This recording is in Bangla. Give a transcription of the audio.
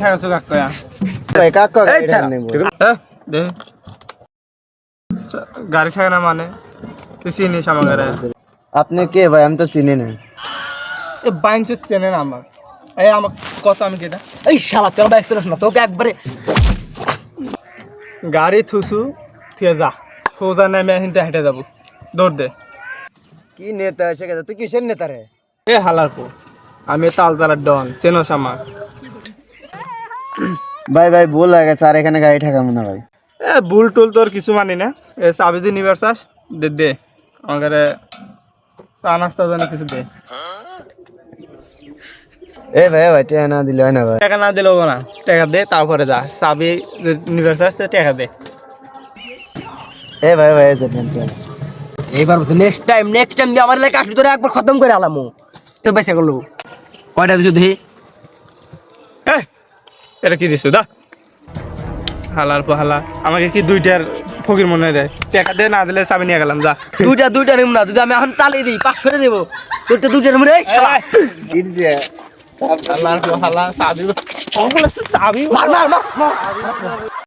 ঠেকাছো কাকা ভাই কাকা এই ছাড়া। দে গাড়ি ঠেকা না মানে তুই চিনিস আমাকে আপনি কে ভাই আমি তো চিনি না এ বাইঞ্চের চেনে না আমার এই আমার কত আমি কেটা এই শালা তোর বাইক চালাস না তোকে একবারে গাড়ি থুসু ঠিক যা সোজা নেমে হিনতে হেঁটে যাবো দৌড় দে কি নেতা এসে গেছে তুই কিসের নেতা রে এ হালার পো আমি তালতলার ডন চেনোস আমার ভাই ভাই ভুল হয়ে গেছে আর এখানে গাড়ি ঠেকাবো না ভাই এ ভুল টুল তোর কিছু মানি না এ চাবি যে নিবার চাস দে দে আমাকে চা নাস্তা জানি কিছু দে এ ভাই ভাই টেয়া না দিলে হয় না ভাই টাকা না দিলেও না টাকা দে তারপরে যা চাবি নিবার চাস তো টাকা দে এ ভাই ভাই এই দেখেন তো। এইবার নেক্সট টাইম দিয়ে আমার এলাকা আসবি তোরা একবার খতম করে আলামু তো বেঁচে গেল কয়টা দিছো দেখি এ এটা কি দিছো দা হালার পো হালা আমাকে কি দুইটার ফকির মনে দেয় টাকা দে না দিলে চাবি নিয়ে গেলাম যা দুইটা নিম না যদি আমি এখন তালি দিই 500 দেবো তোর তো দুইটা নিম রে শালা ইট দিয়ে হালার পো হালা চাবি চাবি মার